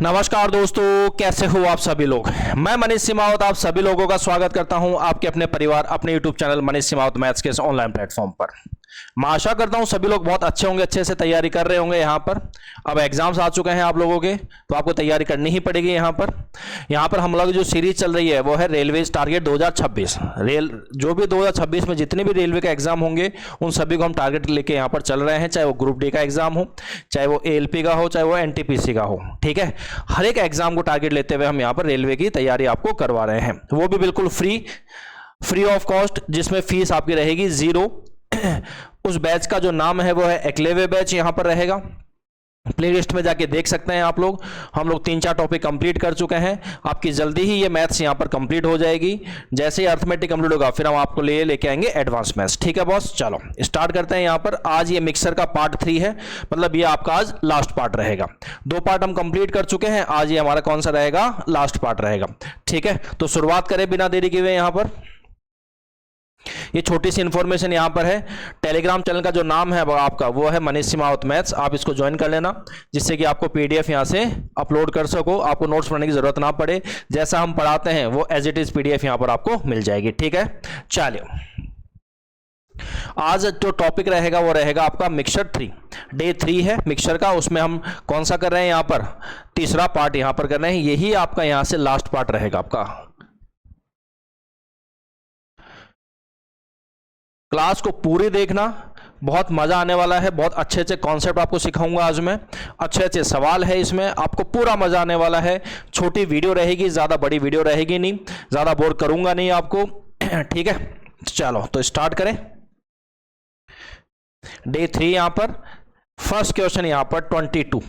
नमस्कार दोस्तों, कैसे हो आप सभी लोग। मैं मनीष सिमावत आप सभी लोगों का स्वागत करता हूं आपके अपने परिवार अपने यूट्यूब चैनल मनीष सिमावत मैथ्स के इस ऑनलाइन प्लेटफॉर्म पर। मैं आशा करता हूं सभी लोग बहुत अच्छे होंगे, अच्छे से तैयारी कर रहे होंगे। यहाँ पर अब एग्जाम्स आ चुके हैं आप लोगों के, तो आपको तैयारी करनी ही पड़ेगी। यहाँ पर हम लोग जो सीरीज चल रही है वो है रेलवे टारगेट 2026। जो भी 2026 में जितने भी रेलवे का एग्जाम होंगे उन सभी को हम टारगेट लेके यहाँ पर चल रहे हैं, चाहे वो ग्रुप डी का एग्जाम हो, चाहे वो एएलपी का हो, चाहे वो एनटीपीसी का हो। ठीक है, हर एक एग्जाम को टारगेट लेते हुए हम यहाँ पर रेलवे की तैयारी आपको करवा रहे हैं, वो भी बिल्कुल फ्री ऑफ कॉस्ट, जिसमें फीस आपकी रहेगी 0। उस बैच का जो नाम है वो है एक्लेवे बैच, यहां पर रहेगा। प्लेलिस्ट में जाके देख सकते हैं आप लोग। हम लोग 3-4 टॉपिक कंप्लीट कर चुके हैं, आपकी जल्दी ही ये मैथ्स यहां पर कंप्लीट हो जाएगी। जैसे ही अर्थमेटिक कंप्लीट होगा फिर हम आपको लेके आएंगे एडवांस मैथ्स। ठीक है बॉस, चलो स्टार्ट करते हैं। यहां पर आज ये मिक्सर का पार्ट 3 है, मतलब ये आपका आज लास्ट पार्ट रहेगा। 2 पार्ट हम कंप्लीट कर चुके हैं, आज ये हमारा कौन सा रहेगा, लास्ट पार्ट रहेगा। ठीक है, तो शुरुआत करें बिना देरी किए हुए। यहां पर ये छोटी सी इंफॉर्मेशन यहां पर है। टेलीग्राम चैनल का जो नाम है आपका वो है मनीष सिमावत मैथ्स, आप इसको ज्वाइन कर लेना, जिससे कि आपको पीडीएफ यहां से अपलोड कर सको, आपको नोट्स पढ़ने की जरूरत ना पड़े। जैसा हम पढ़ाते हैं वो एज इट इज पीडीएफ यहां पर आपको मिल जाएगी। ठीक है, चलिए आज जो टॉपिक रहेगा वो रहेगा आपका मिक्सचर 3, डे 3 है मिक्सचर का। उसमें हम कौन सा कर रहे हैं, यहां पर तीसरा पार्ट यहां पर कर रहे हैं। यही आपका यहां से लास्ट पार्ट रहेगा आपका। क्लास को पूरी देखना, बहुत मजा आने वाला है। बहुत अच्छे अच्छे कॉन्सेप्ट आपको सिखाऊंगा आज मैं, अच्छे अच्छे सवाल है इसमें, आपको पूरा मजा आने वाला है। छोटी वीडियो रहेगी, ज्यादा बड़ी वीडियो रहेगी नहीं, ज्यादा बोर करूंगा नहीं आपको। ठीक है, चलो तो स्टार्ट करें। डे 3 यहां पर फर्स्ट क्वेश्चन यहां पर 22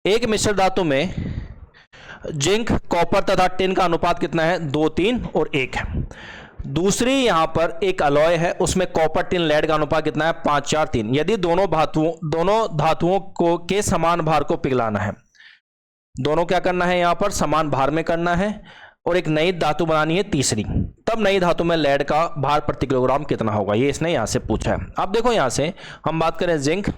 एक मिश्र धातु में जिंक, कॉपर तथा टिन का अनुपात कितना है, 2, 3 और 1 है। दूसरी यहां पर एक अलॉय है, उसमें कॉपर, टिन, लेड का अनुपात कितना है, 5, 4, 3। यदि दोनों धातुओं को के समान भार को पिघलाना है, दोनों क्या करना है, यहां पर समान भार में करना है, और एक नई धातु बनानी है तीसरी, तब नई धातु में लेड का भार प्रति किलोग्राम कितना होगा, ये इसने यहां से पूछा है। अब देखो यहां से हम बात करें जिंक,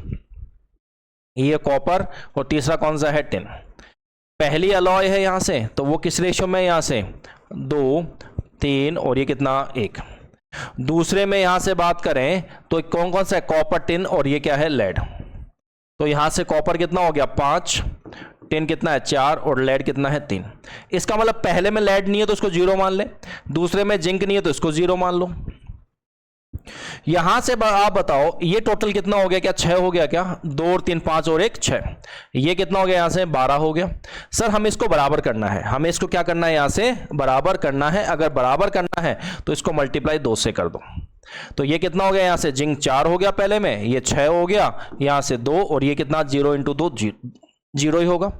ये कॉपर, और तीसरा कौन सा है, टिन। पहली अलॉय है यहां से, तो वो किस रेशियो में, यहां से 2, 3 और ये कितना, 1। दूसरे में यहां से बात करें तो कौन कौन सा है, कॉपर, टिन और ये क्या है, लेड। तो यहां से कॉपर कितना हो गया, 5, टिन कितना है, 4 और लेड कितना है, 3। इसका मतलब पहले में लेड नहीं है तो उसको 0 मान ले, दूसरे में जिंक नहीं है तो इसको 0 मान लो। यहां से आप बताओ ये टोटल कितना हो गया, क्या 6 हो गया, क्या 2 और 3 5 और 1 6। ये कितना हो गया, यहां से 12 हो गया। सर हमें इसको बराबर करना है, हमें इसको क्या करना है, यहां से बराबर करना है। अगर बराबर करना है तो इसको मल्टीप्लाई 2 से कर दो। तो ये कितना हो गया, यहां से जिंक 4 हो गया पहले में, ये 6 हो गया, यहां से 2 और ये कितना 0 × 2 0 ही होगा।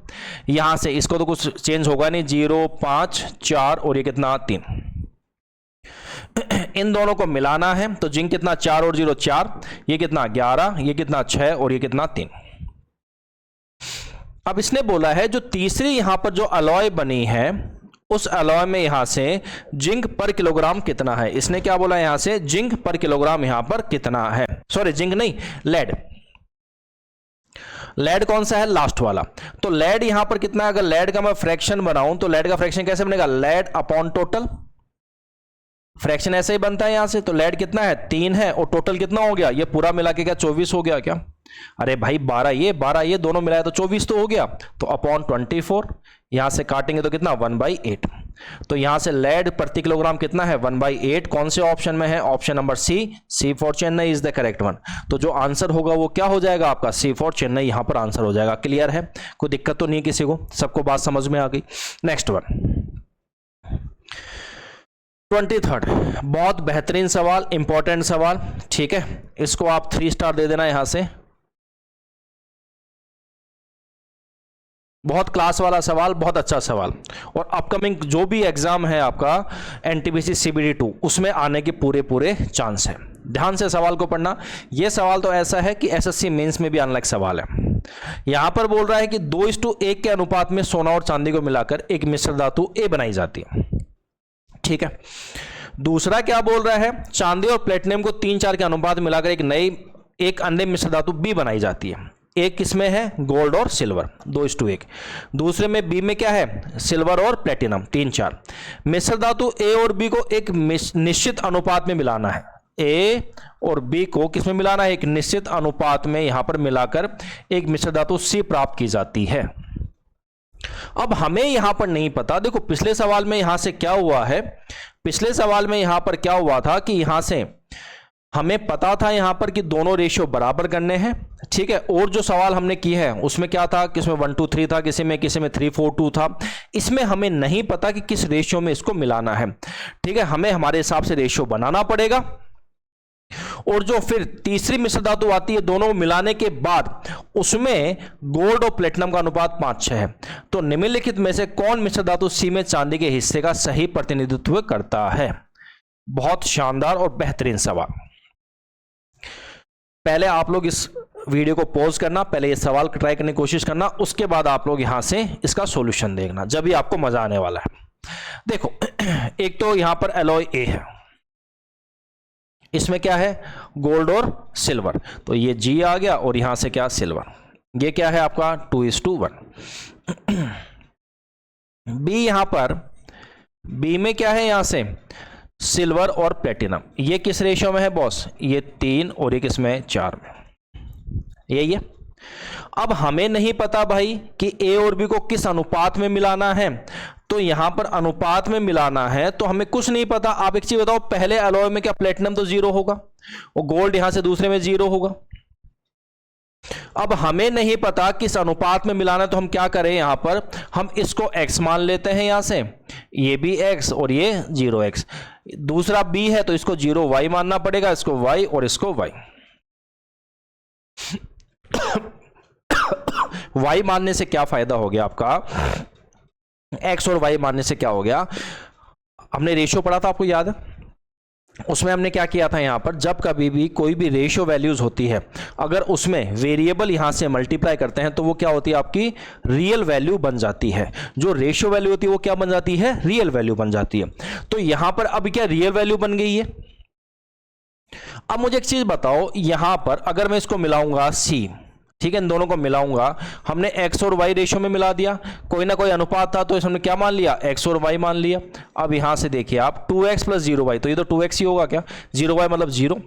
यहां से इसको तो कुछ चेंज होगा नहीं, 0 5 4 और ये कितना 3। इन दोनों को मिलाना है, तो जिंक कितना 4 और 0 4, ये कितना 11, ये कितना 6 और ये कितना 3। अब इसने बोला है जो तीसरी यहां पर जो अलॉय बनी है उस अलॉय में यहां से जिंक पर किलोग्राम कितना है। इसने क्या बोला, यहां से जिंक पर किलोग्राम यहां पर कितना है, सॉरी जिंक नहीं, लेड। लेड कौन सा है, लास्ट वाला। तो लेड यहां पर कितना है, अगर लेड का मैं फ्रैक्शन बनाऊं तो लेड का फ्रैक्शन कैसे बनेगा, लेड अपॉन टोटल। फ्रैक्शन ऐसे ही बनता है यहां से। तो लेड कितना है, 3 है, और टोटल कितना हो गया, ये पूरा मिला के क्या 24 हो गया क्या। अरे भाई 12 ये दोनों मिलाया तो 24 तो हो गया। तो अपॉन 24 यहां से काटेंगे तो कितना 1/8। तो यहां से लेड प्रति किलोग्राम कितना है, 1/8। कौन से ऑप्शन में है, option number C for Chennai is the correct one. तो जो आंसर होगा वो क्या हो जाएगा आपका, सी फॉर चेन्नई यहां पर आंसर हो जाएगा। क्लियर है, कोई दिक्कत तो नहीं किसी को, सबको बात समझ में आ गई। नेक्स्ट वन 23, बहुत बेहतरीन सवाल, इंपॉर्टेंट सवाल। ठीक है, इसको आप 3 स्टार दे देना यहां से। बहुत क्लास वाला सवाल, बहुत अच्छा सवाल, और अपकमिंग जो भी एग्जाम है आपका एनटीपीसी CBD 2 उसमें आने के पूरे चांस है। ध्यान से सवाल को पढ़ना। यह सवाल तो ऐसा है कि एसएससी मेंस में भी अनलाइक सवाल है। यहां पर बोल रहा है कि 2:1 के अनुपात में सोना और चांदी को मिलाकर एक मिश्र धातु ए बनाई जाती है। ठीक है, दूसरा क्या बोल रहा है, चांदी और प्लेटिनम को 3-4 के अनुपात मिलाकर एक अन्य मिश्र धातु बी बनाई जाती है। एक किसमें है, गोल्ड और सिल्वर 2:1। दूसरे में बी में क्या है, सिल्वर और प्लेटिनम 3-4। मिश्र धातु ए और बी को एक निश्चित अनुपात में मिलाना है। ए और बी को किसमें मिलाना है, एक निश्चित अनुपात में यहां पर मिलाकर एक मिश्र धातु सी प्राप्त की जाती है। अब हमें यहां पर नहीं पता, देखो पिछले सवाल में यहां से क्या हुआ है, पिछले सवाल में यहां पर क्या हुआ था कि यहां से हमें पता था यहां पर कि दोनों रेशियो बराबर करने हैं, ठीक है। और जो सवाल हमने की है उसमें क्या था, किसमें 1:3 था, किसी में 3:4:2 था। इसमें हमें नहीं पता कि किस रेशियो में इसको मिलाना है, ठीक है। हमें हमारे हिसाब से रेशियो बनाना पड़ेगा। और जो फिर तीसरी मिश्र धातु आती है, दोनों मिलाने के बाद उसमें गोल्ड और प्लेटिनम का अनुपात 5:6 है। तो निम्नलिखित में से कौन मिश्र धातु सी में चांदी के हिस्से का सही प्रतिनिधित्व करता है। बहुत शानदार और बेहतरीन सवाल। पहले आप लोग इस वीडियो को पॉज करना, पहले ये सवाल ट्राई करने की कोशिश करना, उसके बाद आप लोग यहां से इसका सॉल्यूशन देखना, जब भी आपको मजा आने वाला है। देखो एक तो यहां पर एलॉय ए है, इसमें क्या है, गोल्ड और सिल्वर, तो ये जी आ गया और यहां से क्या, सिल्वर। ये क्या है आपका 2:1। बी यहां पर, बी में क्या है, यहां से सिल्वर और प्लेटिनम। ये किस रेशियो में है बॉस, ये 3 और ये किसमें 4 में, यही है। अब हमें नहीं पता भाई कि ए और बी को किस अनुपात में मिलाना है, तो यहां पर अनुपात में मिलाना है तो हमें कुछ नहीं पता। आप एक चीज बताओ, पहले अलॉय में क्या प्लेटिनम तो 0 होगा और गोल्ड यहां से दूसरे में 0 होगा। अब हमें नहीं पता किस अनुपात में मिलाना है, तो हम क्या करें, यहां पर हम इसको x मान लेते हैं, यहां से ये भी x और ये 0x। दूसरा b है तो इसको 0y मानना पड़ेगा, इसको y और इसको y। y मानने से क्या फायदा हो गया आपका, x और y मानने से क्या हो गया, हमने रेशियो पढ़ा था आपको याद है, उसमें हमने क्या किया था, यहां पर जब कभी भी कोई भी रेशियो वैल्यूज होती है, अगर उसमें वेरिएबल यहां से मल्टीप्लाई करते हैं तो वो क्या होती है, आपकी रियल वैल्यू बन जाती है। जो रेशियो वैल्यू होती है वो क्या बन जाती है, रियल वैल्यू बन जाती है। तो यहां पर अब क्या रियल वैल्यू बन गई है। अब मुझे एक चीज बताओ, यहां पर अगर मैं इसको मिलाऊंगा सी, ठीक है, इन दोनों को मिलाऊंगा, हमने x और y रेशियो में मिला दिया, कोई ना कोई अनुपात था तो इसमें क्या मान लिया, x और y मान लिया। अब यहां से देखिए आप 2x + 0y, तो ये तो 2x ही होगा क्या, 0y मतलब 0।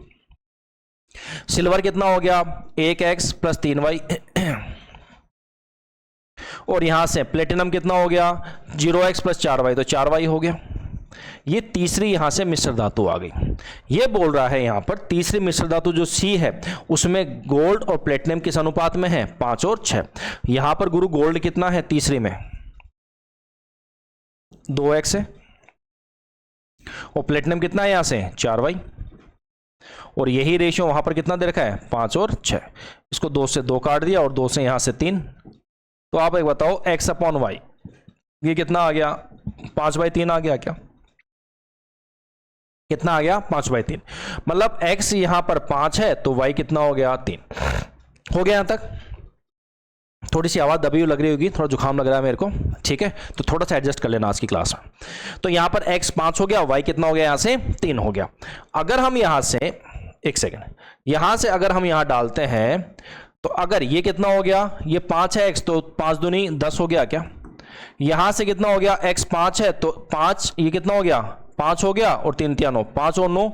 सिल्वर कितना हो गया, 1x + 3y। और यहां से प्लेटिनम कितना हो गया, 0x + 4y, तो 4y हो गया। ये तीसरी यहां से मिश्र धातु आ गई। ये बोल रहा है यहां पर तीसरी मिश्र धातु जो सी है उसमें गोल्ड और प्लेटिनम किस अनुपात में है, 5 और 6। यहां पर गुरु गोल्ड कितना है तीसरी में, 2x है, और प्लेटिनम कितना है यहां से 4y, और यही रेशियो वहां पर कितना दे रखा है, 5 और 6। इसको 2 से 2 काट दिया और 2 से यहां से 3। तो आप एक बताओ x/y ये कितना आ गया, 5/3 आ गया क्या, कितना आ गया, 5/3। मतलब x यहां पर 5 है तो y कितना हो गया, 3 हो गया। यहां तक थोड़ी सी आवाज दबी लग रही होगी, थोड़ा जुकाम लग रहा है मेरे को, ठीक है, तो थोड़ा सा एडजस्ट कर लेना आज की क्लास में। तो यहां पर x 5 हो गया, y कितना हो गया, यहां से 3 हो गया। अगर हम यहां से एक सेकेंड, यहां से अगर हम यहां डालते हैं तो अगर ये कितना हो गया, ये 5 है x, तो 5 दूनी 10 हो गया क्या। यहां से कितना हो गया, x 5 है तो 5, ये कितना हो गया, 5 हो गया, और 3 3 9, 5 और 9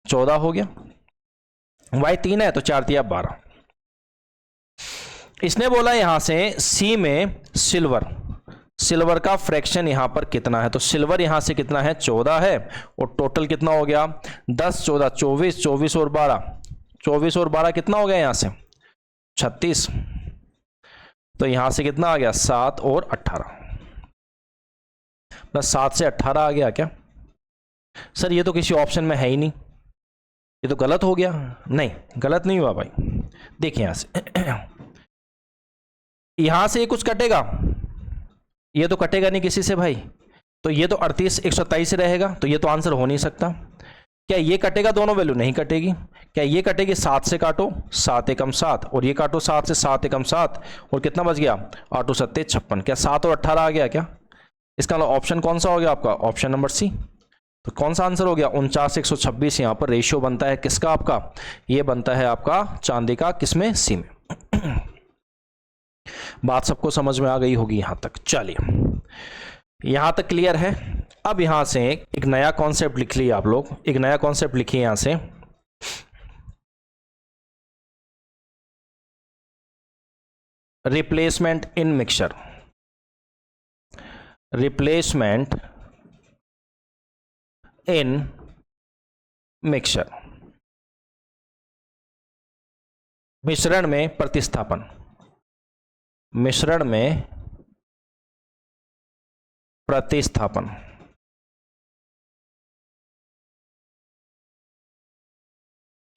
14 हो गया। y 3 है तो 4 3 12। इसने बोला यहां से सी में सिल्वर का फ्रैक्शन यहां पर कितना है, तो सिल्वर यहां से कितना है, 14 है, और टोटल कितना हो गया, 10 14 24, 24 और 12, 24 और 12 कितना हो गया, यहां से 36। तो यहां से कितना आ गया, 7 और 18, बस 7 से 18 आ गया क्या। सर ये तो किसी ऑप्शन में है ही नहीं, ये तो गलत हो गया। नहीं गलत नहीं हुआ भाई, देखिए यहां से ये कुछ कटेगा, ये तो कटेगा नहीं किसी से भाई, तो ये तो 38 127 रहेगा, तो ये तो आंसर हो नहीं सकता। क्या ये कटेगा, दोनों वैल्यू नहीं कटेगी। क्या ये कटेगी, 7 से काटो, 7 एकम 7, और ये काटो 7 से, 7 एकम 7, और कितना बच गया, 8 2 7 56। क्या 7 और 18 आ गया क्या। इसका ऑप्शन कौन सा हो गया आपका, ऑप्शन नंबर सी। तो कौन सा आंसर हो गया 49:126। यहां पर रेशियो बनता है किसका आपका, ये बनता है आपका चांदी का, किसमें, सी में। बात सबको समझ में आ गई होगी यहां तक। चलिए यहां तक क्लियर है। अब यहां से एक नया कॉन्सेप्ट लिख लिया आप लोग, एक नया कॉन्सेप्ट लिखिए यहां से, रिप्लेसमेंट इन मिक्सचर। रिप्लेसमेंट इन मिक्सचर, मिश्रण में प्रतिस्थापन, मिश्रण में प्रतिस्थापन।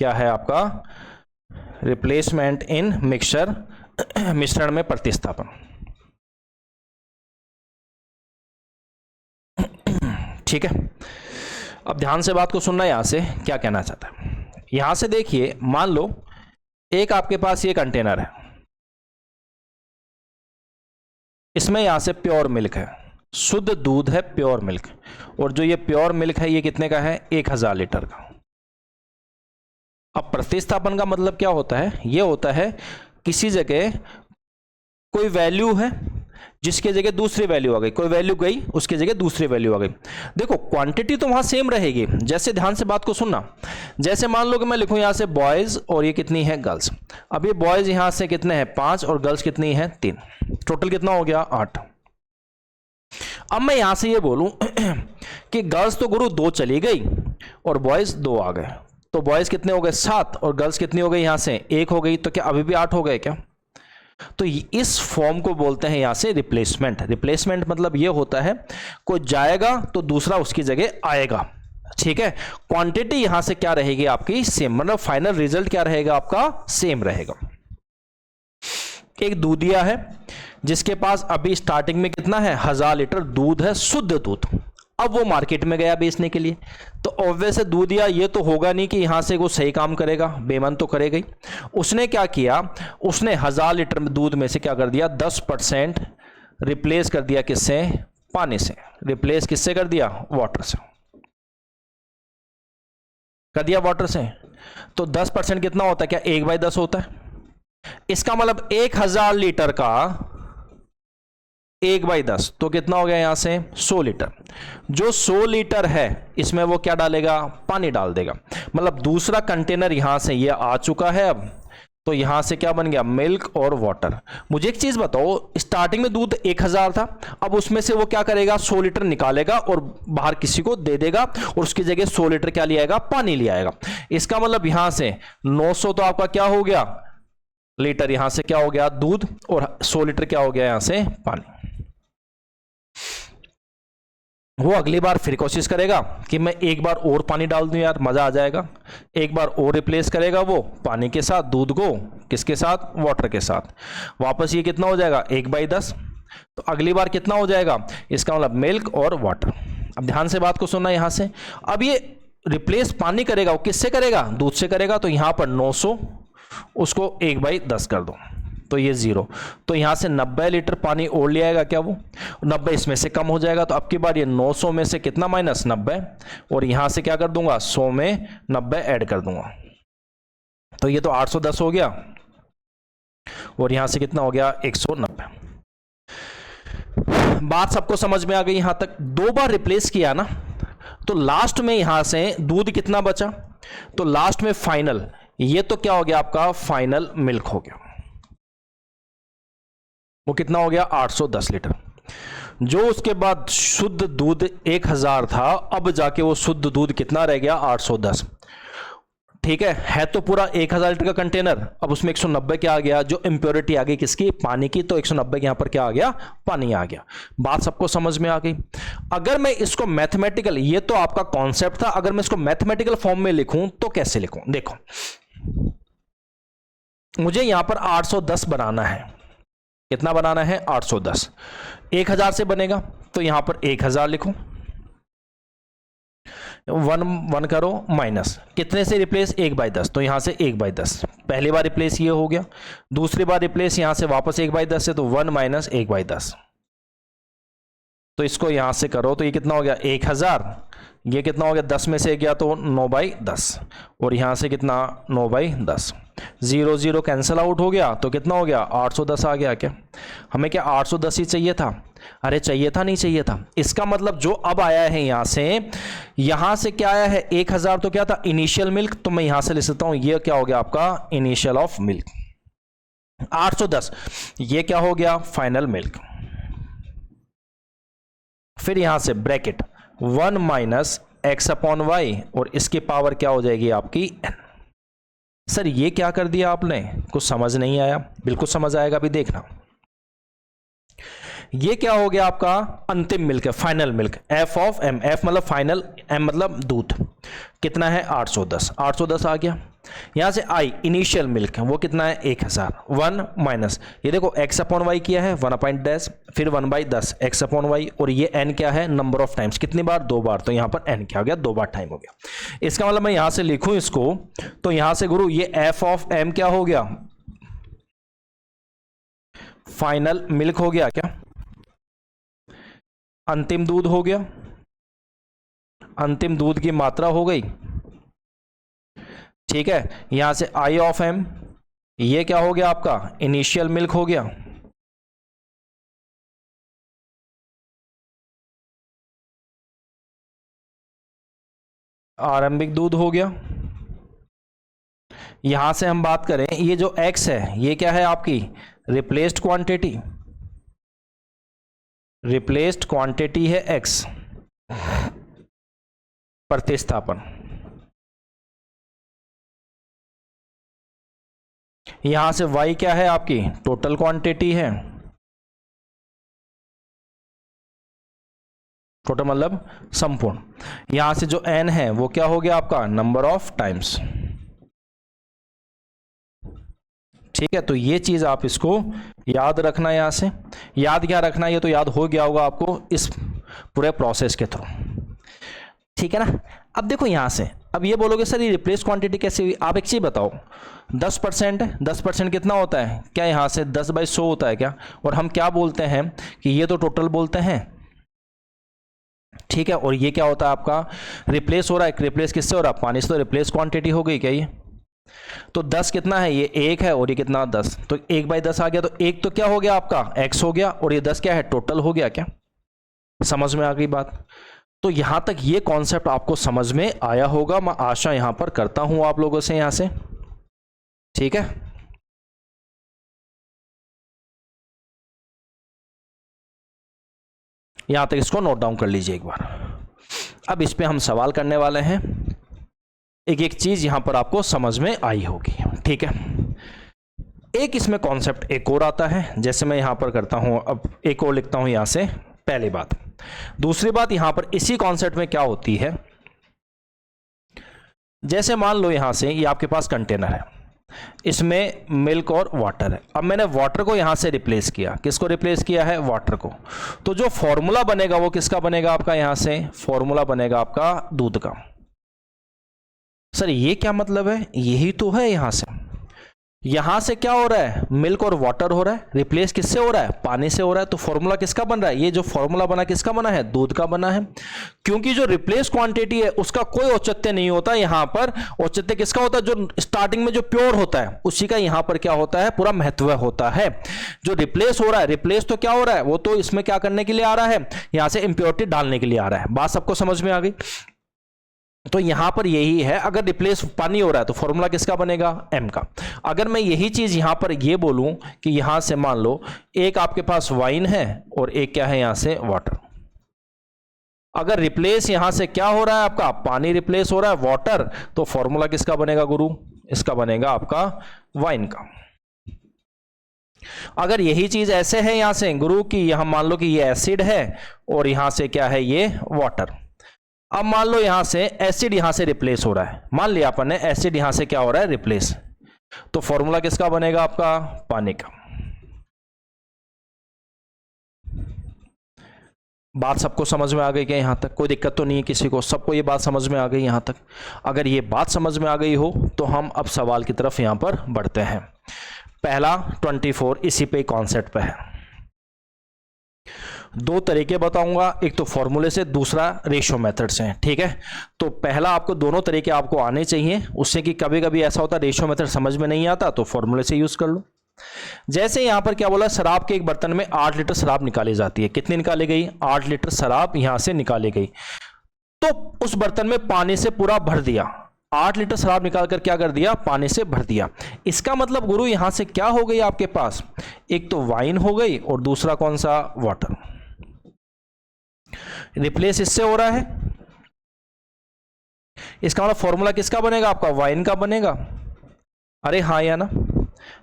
क्या है आपका, रिप्लेसमेंट इन मिक्सचर, मिश्रण में प्रतिस्थापन। ठीक है, अब ध्यान से बात को सुनना, यहां से क्या कहना चाहता है। यहां से देखिए, मान लो एक आपके पास ये कंटेनर है, इसमें यहां से प्योर मिल्क है, शुद्ध दूध है, प्योर मिल्क, और जो ये प्योर मिल्क है ये कितने का है, 1000 लीटर का। अब प्रतिस्थापन का मतलब क्या होता है, ये होता है किसी जगह कोई वैल्यू है जिसके जगह दूसरी वैल्यू आ गई, कोई वैल्यू गई उसकी जगह दूसरी वैल्यू आ गई। देखो क्वांटिटी तो वहां सेम रहेगी, जैसे ध्यान से बात को सुनना, जैसे मान लो कि मैं लिखूं यहां से बॉयज और ये कितनी है, गर्ल्स। अब ये बॉयज यहां से कितने हैं, 5, और गर्ल्स कितनी है, 3, टोटल कितना हो गया, 8। अब मैं यहां से ये बोलूं कि गर्ल्स तो गुरु 2 चली गई और बॉयज 2 आ गए, तो बॉयज कितने हो गए, 7, और गर्ल्स कितनी हो गई, यहां से 1 हो गई, तो क्या अभी भी 8 हो गए क्या। तो इस फॉर्म को बोलते हैं यहां से रिप्लेसमेंट। रिप्लेसमेंट मतलब यह होता है कोई जाएगा तो दूसरा उसकी जगह आएगा। ठीक है, क्वांटिटी यहां से क्या रहेगी आपकी, सेम, मतलब फाइनल रिजल्ट क्या रहेगा आपका, सेम रहेगा। एक दूधिया है जिसके पास अभी स्टार्टिंग में कितना है, 1000 लीटर दूध है, शुद्ध दूध। अब वो मार्केट में गया बेचने के लिए, तो ऑब्वियस है दूधिया ये तो होगा नहीं कि यहां से वो सही काम करेगा, बेमन तो करेगा ही। उसने क्या किया, उसने 1000 लीटर दूध में से क्या कर दिया, 10% रिप्लेस कर दिया, किससे, पानी से। रिप्लेस किससे कर दिया, वाटर से कर दिया, वाटर से। तो 10% कितना होता है, क्या 1/10 होता है। इसका मतलब 1000 लीटर का 1/10 तो कितना हो गया, यहां से 100 लीटर। जो 100 लीटर है इसमें वो क्या डालेगा, पानी डाल देगा। मतलब दूसरा कंटेनर यहां से ये आ चुका है अब, तो यहां से क्या बन गया, मिल्क और वाटर। मुझे एक चीज बताओ, स्टार्टिंग में दूध 1000 था, अब उसमें से वो क्या करेगा, 100 लीटर निकालेगा और बाहर किसी को दे देगा, और उसकी जगह 100 लीटर क्या ले आएगा, पानी ले आएगा। इसका मतलब यहां से 900 तो आपका क्या हो गया लीटर, यहां से क्या हो गया दूध, और 100 लीटर क्या हो गया यहां से पानी। वो अगली बार फिर कोशिश करेगा कि मैं एक बार और पानी डाल दूं यार, मजा आ जाएगा। एक बार और रिप्लेस करेगा वो पानी के साथ दूध को, किसके साथ, वाटर के साथ। वापस ये कितना हो जाएगा, 1/10। तो अगली बार कितना हो जाएगा, इसका मतलब मिल्क और वाटर। अब ध्यान से बात को सुनना यहां से। अब ये रिप्लेस पानी करेगा, वो किससे करेगा, दूध से करेगा। तो यहां पर 900, उसको 1/10 कर दो, तो ये 0। तो यहां से 90 लीटर पानी और ले आएगा क्या, वो 90 इसमें से कम हो जाएगा। तो अब की बार ये 900 में से कितना माइनस 90, और यहां से क्या कर दूंगा, 100 में 90 ऐड कर दूंगा। तो ये तो 810 हो गया, और यहां से कितना हो गया, 190। बात सबको समझ में आ गई यहां तक। 2 बार रिप्लेस किया ना, तो लास्ट में यहां से दूध कितना बचा, तो लास्ट में फाइनल, ये तो क्या हो गया आपका, फाइनल मिल्क हो गया। वो कितना हो गया, 810 लीटर। जो उसके बाद शुद्ध दूध 1000 था, अब जाके वो शुद्ध दूध कितना रह गया, 810। ठीक है तो पूरा 1000 लीटर का कंटेनर, अब उसमें 190 क्या आ गया, जो इंप्योरिटी आ गई किसकी, पानी की। तो 190 यहां पर क्या आ गया, पानी आ गया। बात सबको समझ में आ गई। अगर मैं इसको मैथमेटिकल, ये तो आपका कॉन्सेप्ट था, अगर मैं इसको मैथमेटिकल फॉर्म में लिखूं तो कैसे लिखूं, देखो मुझे यहां पर 810 बनाना है। कितना बनाना है, 810। 1000 से बनेगा, तो यहां पर 1000 लिखो, 1 करो, माइनस कितने से रिप्लेस, 1/10। तो यहां से 1/10, पहली बार रिप्लेस ये हो गया। दूसरी बार रिप्लेस यहां से वापस 1/10 से, तो 1 माइनस 1/10। तो इसको यहां से करो तो ये कितना हो गया, 1000, ये कितना हो गया, 10 में से 1 गया तो 9/10, और यहाँ से कितना 9/10, 0 0 कैंसिल आउट हो गया तो कितना हो गया 810 आ गया। क्या हमें क्या 810 ही चाहिए था? अरे चाहिए था, नहीं चाहिए था। इसका मतलब जो अब आया है यहाँ से क्या आया है 1000, तो क्या था इनिशियल मिल्क, तो मैं यहां से लिख सकता हूं ये क्या हो गया आपका इनिशियल ऑफ मिल्क। 810 ये क्या हो गया फाइनल मिल्क। फिर यहां से bracket 1 minus x upon y, और इसकी पावर क्या हो जाएगी आपकी n। सर ये क्या कर दिया आपने, कुछ समझ नहीं आया? बिल्कुल समझ आएगा, अभी देखना। ये क्या हो गया आपका अंतिम मिल्क है, final milk, F of M, F मतलब फाइनल, एम मतलब दूध, कितना है 810, 810 आ गया। यहां से आई इनिशियल मिल्क वो कितना है 1000, 1 माइनस ये देखो एक्स अपॉन वाई किया है 1/10, फिर 1/10 एक्स अपॉन वाई, और ये एन क्या है नंबर ऑफ टाइम्स, कितनी बार 2 बार, तो यहां पर एन क्या हो गया 2 बार टाइम हो गया। इसका मतलब मैं यहां से लिखूं इसको, तो यहां से गुरु ये एफ ऑफ एम क्या हो गया फाइनल मिल्क हो गया, क्या अंतिम दूध हो गया, अंतिम दूध की मात्रा हो गई। ठीक है, यहां से आई ऑफ एम ये क्या हो गया आपका इनिशियल मिल्क हो गया, आरंभिक दूध हो गया। यहां से हम बात करें ये जो एक्स है ये क्या है आपकी रिप्लेस्ड क्वांटिटी, रिप्लेस्ड क्वांटिटी है एक्स, प्रतिस्थापन। यहां से y क्या है आपकी टोटल क्वांटिटी है, टोटल मतलब संपूर्ण। यहां से जो n है वो क्या हो गया आपका नंबर ऑफ टाइम्स। ठीक है, तो ये चीज आप इसको याद रखना, यहां से याद क्या रखना, ये तो याद हो गया होगा आपको इस पूरे प्रोसेस के थ्रू। ठीक है ना। अब देखो यहां से अब ये बोलोगे सर ये रिप्लेस क्वांटिटी कैसे हुई, आप एक चीज बताओ 10% है, 10% कितना होता है, क्या यहां से 10/100 होता है क्या, और हम क्या बोलते हैं कि ये तो टोटल बोलते हैं। ठीक है, और ये क्या होता है आपका रिप्लेस हो रहा है, रिप्लेस किससे हो रहा है पानी से, तो रिप्लेस क्वांटिटी हो गई क्या ये। तो 10 कितना है ये 1 है, और ये कितना 10, तो 1/10 आ गया, तो 1 तो क्या हो गया आपका x हो गया, और ये 10 क्या है टोटल हो गया। क्या समझ में आ गई बात। तो यहां तक ये कॉन्सेप्ट आपको समझ में आया होगा, मैं आशा यहां पर करता हूं आप लोगों से यहां से। ठीक है, यहां तक इसको नोट डाउन कर लीजिए एक बार। अब इस पे हम सवाल करने वाले हैं, एक एक चीज यहां पर आपको समझ में आई होगी। ठीक है, एक इसमें कॉन्सेप्ट एक और आता है, जैसे मैं यहां पर करता हूं, अब एक और लिखता हूं यहां से, पहली बात। दूसरी बात यहां पर इसी कॉन्सेप्ट में क्या होती है, जैसे मान लो यहां से ये आपके पास कंटेनर है, इसमें मिल्क और वाटर है। अब मैंने वाटर को यहां से रिप्लेस किया, किसको रिप्लेस किया है वाटर को, तो जो फॉर्मूला बनेगा वो किसका बनेगा आपका, यहां से फॉर्मूला बनेगा आपका दूध का। सर ये क्या मतलब है, यही तो है, यहां से क्या हो रहा है मिल्क और वाटर हो रहा है, रिप्लेस किससे हो रहा है पानी से हो रहा है, तो फॉर्मूला किसका बन रहा है, ये जो फॉर्मूला बना किसका बना है दूध का बना है। क्योंकि जो रिप्लेस क्वांटिटी है उसका कोई औचित्य नहीं होता, यहां पर औचित्य किसका होता है, जो स्टार्टिंग में जो प्योर होता है उसी का यहां पर क्या होता है पूरा महत्व होता है। जो रिप्लेस हो रहा है, रिप्लेस तो क्या हो रहा है, वो तो इसमें क्या करने के लिए आ रहा है, यहां से इंप्योरिटी डालने के लिए आ रहा है। बात सबको समझ में आ गई। तो यहां पर यही है, अगर रिप्लेस पानी हो रहा है तो फॉर्मूला किसका बनेगा m का। अगर मैं यही चीज यहां पर ये बोलूं कि यहां से मान लो एक आपके पास वाइन है और एक क्या है यहां से वाटर, अगर रिप्लेस यहां से क्या हो रहा है आपका पानी रिप्लेस हो रहा है वाटर, तो फॉर्मूला किसका बनेगा गुरु, इसका बनेगा आपका वाइन का। अगर यही चीज ऐसे है यहां से गुरु की, यहां मान लो कि ये एसिड है और यहां से क्या है ये वाटर, अब मान लो यहां से एसिड यहां से रिप्लेस हो रहा है, मान लिया अपन ने एसिड यहां से क्या हो रहा है रिप्लेस, तो फॉर्मूला किसका बनेगा आपका पानी का। बात सबको समझ में आ गई क्या, यहां तक कोई दिक्कत तो नहीं है किसी को, सबको ये बात समझ में आ गई यहां तक। अगर ये बात समझ में आ गई हो तो हम अब सवाल की तरफ यहां पर बढ़ते हैं। पहला 24 इसी पे कॉन्सेप्ट पे है। दो तरीके बताऊंगा, एक तो फॉर्मूले से, दूसरा रेशियो मेथड से, ठीक है। तो पहला आपको दोनों तरीके आपको आने चाहिए, उससे कि कभी कभी ऐसा होता है रेशियो मेथड समझ में नहीं आता तो फॉर्मूले से यूज कर लो। जैसे यहां पर क्या बोला, शराब के एक बर्तन में 8 लीटर शराब निकाली जाती है। कितनी निकाली गई? 8 लीटर शराब यहां से निकाली गई। तो उस बर्तन में पानी से पूरा भर दिया, 8 लीटर शराब निकाल कर क्या कर दिया? पानी से भर दिया। इसका मतलब गुरु यहां से क्या हो गई आपके पास? एक तो वाइन हो गई और दूसरा कौन सा? वाटर। रिप्लेस इससे हो रहा है, इसका मतलब फॉर्मूला किसका बनेगा आपका? वाइन का बनेगा। अरे हाँ या ना,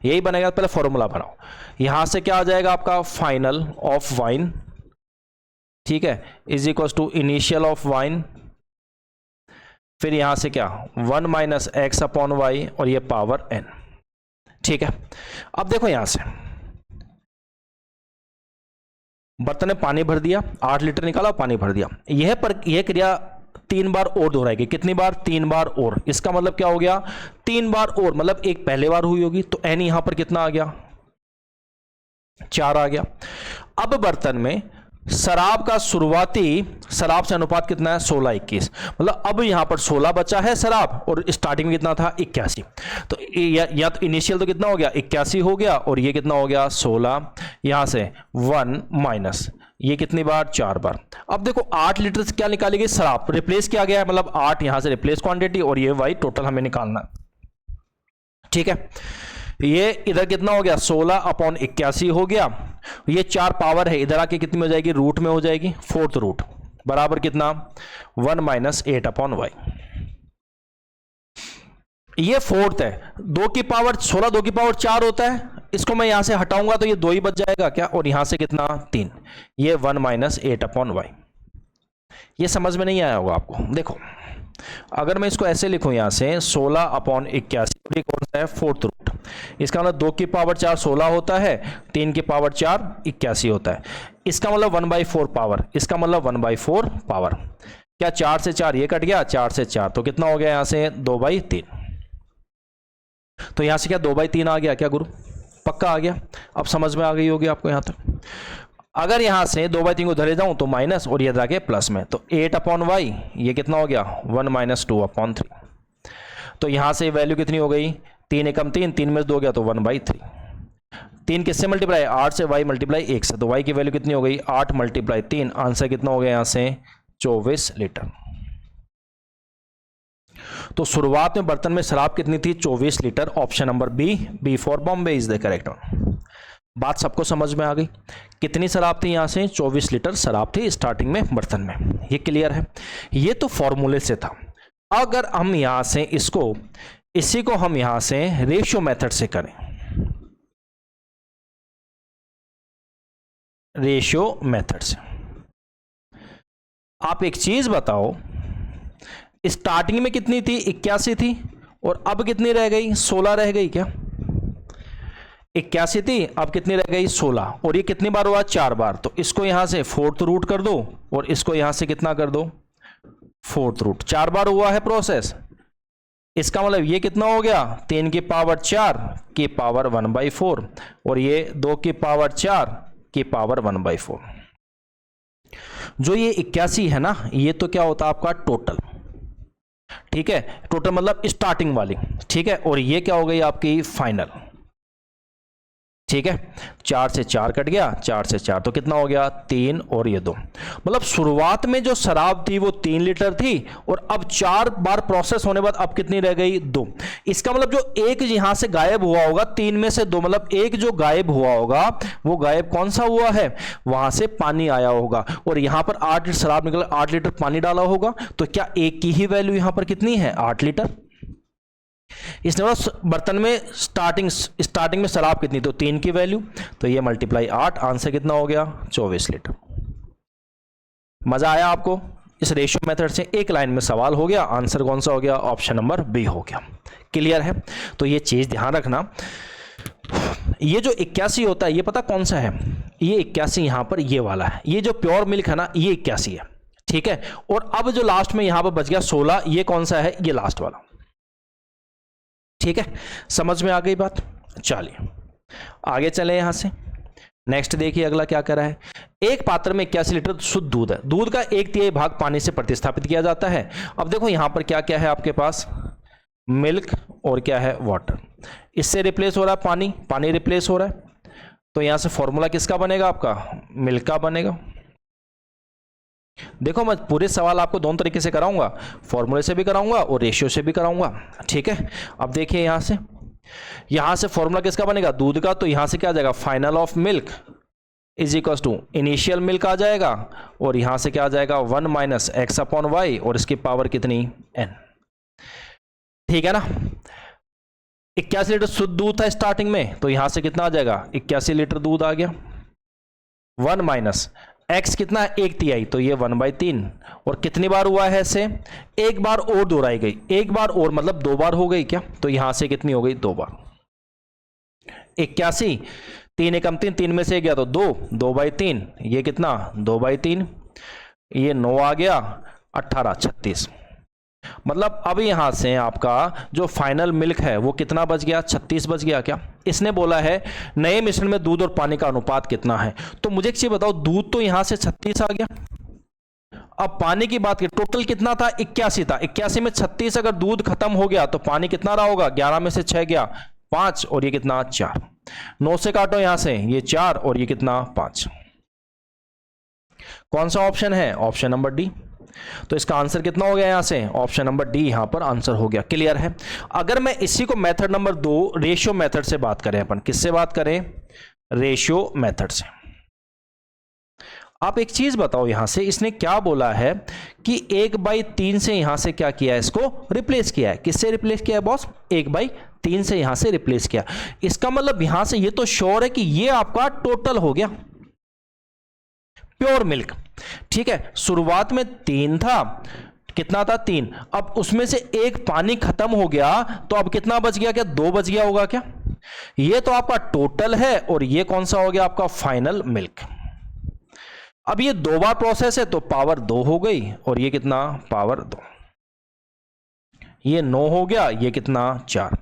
यही बनेगा। पहले फॉर्मूला बनाओ। यहां से क्या आ जाएगा आपका? फाइनल ऑफ वाइन, ठीक है, is equal to initial of wine. फिर यहां से क्या? 1 माइनस एक्स अपॉन वाई और ये पावर n, ठीक है। अब देखो यहां से बर्तन में पानी भर दिया, 8 लीटर निकाला, पानी भर दिया। यह क्रिया 3 बार और दोहराएगी। कितनी बार? 3 बार और। इसका मतलब क्या हो गया? 3 बार और, मतलब एक पहले बार हुई होगी, तो n यहां पर कितना आ गया? 4 आ गया। अब बर्तन में शराब का शुरुआती शराब से अनुपात कितना है? 16:21, मतलब अब यहां पर 16 बचा है शराब और स्टार्टिंग में कितना था? 81। तो या तो इनिशियल तो कितना हो गया? 81 हो गया, और ये कितना हो गया? 16। यहां से 1 माइनस ये कितनी बार? 4 बार। अब देखो 8 लीटर से क्या निकाली गई? शराब। रिप्लेस किया गया है, मतलब 8 यहां से रिप्लेस क्वांटिटी, और ये वाई टोटल हमें निकालना, ठीक है। ये इधर कितना हो गया? 16 अपॉन 81 हो गया। ये 4 पावर है, इधर आके कितनी में हो जाएगी? रूट में हो जाएगी, 4th रूट, बराबर कितना? 1 माइनस 8 अपॉन वाई। ये 4th है। 2 की पावर 16, 2 की पावर 4 होता है। इसको मैं यहां से हटाऊंगा तो ये 2 ही बच जाएगा क्या? और यहां से कितना? 3। ये 1 माइनस 8 अपॉन वाई। ये समझ में नहीं आया होगा आपको। देखो अगर मैं इसको ऐसे लिखूं, यहां से 16 अपॉन 81, कौन सा है? 4th root. इसका मतलब 2 की पावर 4 16 होता है, 3 की पावर 4 81 होता है। इसका मतलब 1/4 पावर, इसका मतलब 1/4 पावर। क्या 4 से 4 ये कट गया, 4 से 4 तो कितना हो गया? यहां से 2/3। तो यहां से क्या 2/3 आ गया क्या गुरु? पक्का आ गया। अब समझ में आ गई होगी आपको यहां तक। अगर यहां से 2/3 को धरे जाऊं तो माइनस, और ये जाके प्लस में, तो 8 अपॉन वाई ये कितना हो गया? 1 माइनस 2 अपॉन 3। तो यहां से वैल्यू कितनी हो गई? 3 एकम 3, 3 में से 2 गया तो 1/3। 3 किससे मल्टीप्लाई? 8 से, y मल्टीप्लाई 1 से, तो y की वैल्यू कितनी हो गई? 8 मल्टीप्लाई 3। आंसर कितना हो गया यहां से? 24 लीटर। तो शुरुआत में बर्तन में शराब कितनी थी? 24 litre. Option number B for Bombay is the correct one. बात सबको समझ में आ गई? कितनी शराब थी? यहां से 24 लीटर शराब थी स्टार्टिंग में बर्तन में। ये क्लियर है? ये तो फॉर्मूले से था। अगर हम यहां से इसी को हम यहां से रेशियो मेथड से करें, रेशियो मेथड से, आप एक चीज बताओ, स्टार्टिंग में कितनी थी? 81 थी, और अब कितनी रह गई? 16 रह गई क्या? 81 थी, अब कितनी रह गई? 16। और ये कितनी बार हुआ? 4 बार। तो इसको यहां से 4th रूट कर दो, और इसको यहां से कितना कर दो? 4th root. 4 बार हुआ है प्रोसेस। इसका मतलब ये कितना हो गया? 3 की पावर 4 की पावर 1/4, और ये 2 की पावर 4 की पावर 1/4। जो ये 81 है ना, ये तो क्या होता है आपका? टोटल, ठीक है। टोटल मतलब स्टार्टिंग वाली, ठीक है। और ये क्या हो गई आपकी? फाइनल, ठीक है। 4 से 4 कट गया, 4 से 4 तो कितना हो गया? 3 और ये 2। मतलब शुरुआत में जो शराब थी वो 3 लीटर थी, और अब 4 बार प्रोसेस होने बाद अब कितनी रह गई? 2। इसका मतलब जो एक यहां से गायब हुआ होगा, 3 में से 2, मतलब एक जो गायब हुआ होगा वो गायब कौन सा हुआ है? वहां से पानी आया होगा, और यहां पर 8 लीटर शराब निकला, 8 लीटर पानी डाला होगा, तो क्या एक की ही वैल्यू यहां पर कितनी है? 8 लीटर। इसने बोला बर्तन में स्टार्टिंग में शराब कितनी? तो 3 की वैल्यू, तो ये मल्टीप्लाई 8। आंसर कितना हो गया? 24 लीटर। मजा आया आपको? इस रेशियो मेथड से एक लाइन में सवाल हो गया। आंसर कौन सा हो गया? ऑप्शन नंबर बी हो गया। क्लियर है? तो ये चीज ध्यान रखना। ये जो 81 होता है, ये पता कौन सा है? ये 81 यहां पर ये वाला है। ये जो प्योर मिल्क है ना, ये 81 है, ठीक है। और अब जो लास्ट में यहां पर बच गया 16, ये कौन सा है? ये लास्ट वाला, ठीक है। समझ में आ गई बात? चलिए आगे चले यहां से। नेक्स्ट देखिए अगला क्या कह रहा है, एक पात्र में 81 लीटर शुद्ध दूध है, दूध का 1/3 भाग पानी से प्रतिस्थापित किया जाता है। अब देखो यहां पर क्या क्या है आपके पास, मिल्क और क्या है, वाटर। इससे रिप्लेस हो रहा है पानी, पानी रिप्लेस हो रहा है, तो यहां से फॉर्मूला किसका बनेगा, आपका मिल्क का बनेगा। देखो मैं पूरे सवाल आपको दोनों तरीके से कराऊंगा, फॉर्मूले से भी कराऊंगा और रेशियो से भी कराऊंगा, ठीक है। अब देखिए यहां से फॉर्मूला किसका बनेगा, दूध का, तो यहां से क्या आ जाएगा, final of milk is equal to initial milk आ जाएगा, और यहां से क्या आ जाएगा 1 माइनस एक्स अपॉन वाई, और इसकी पावर कितनी, n, ठीक है ना। 81 लीटर शुद्ध दूध था स्टार्टिंग में, तो यहां से कितना आ जाएगा, 81 लीटर दूध आ गया, 1 माइनस x कितना है, 1/3, तो ये 1/3, और कितनी बार हुआ है ऐसे, एक बार और दोहराई गई, एक बार और मतलब 2 बार हो गई क्या, तो यहां से कितनी हो गई, 2 बार। 81, 3 एकम 3, 3 में से गया तो 2, 2/3, ये कितना 2/3, ये 9 आ गया, 18, 36। मतलब अब यहां से आपका जो फाइनल मिल्क है वो कितना बच गया, 36 बच गया क्या। इसने बोला है नए मिश्रण में दूध और पानी का अनुपात कितना है, तो मुझे एक चीज बताओ, दूध तो यहां से 36 आ गया, अब पानी की बात करें, टोटल कितना था, 81 था, 81 में 36 अगर दूध खत्म हो गया तो पानी कितना रहा होगा, 11 में से 6 गया 5, और ये कितना 4, 9 से काटो यहां से, ये 4 और ये कितना 5। कौन सा ऑप्शन है, ऑप्शन नंबर डी। तो इसका आंसर कितना हो गया, यहां से ऑप्शन नंबर डी यहां पर आंसर हो गया। क्लियर है। अगर मैं इसी को मेथड नंबर 2 रेशियो मेथड से बात करें, अपन किससे बात करें, रेशियो मेथड से। आप एक चीज बताओ, यहां से इसने क्या बोला है कि 1/3 से यहां से क्या किया है, इसको रिप्लेस किया है। किससे रिप्लेस किया है बॉस, 1/3 से यहां से रिप्लेस किया। इसका मतलब यहां से ये तो श्योर है कि ये आपका टोटल हो गया प्योर मिल्क, ठीक है। शुरुआत में 3 था, कितना था 3, अब उसमें से एक पानी खत्म हो गया, तो अब कितना बच गया, क्या 2 बच गया होगा क्या। ये तो आपका टोटल है, और ये कौन सा हो गया आपका फाइनल मिल्क। अब ये 2 बार प्रोसेस है तो पावर 2 हो गई, और ये कितना पावर 2, ये 9 हो गया, ये कितना 4।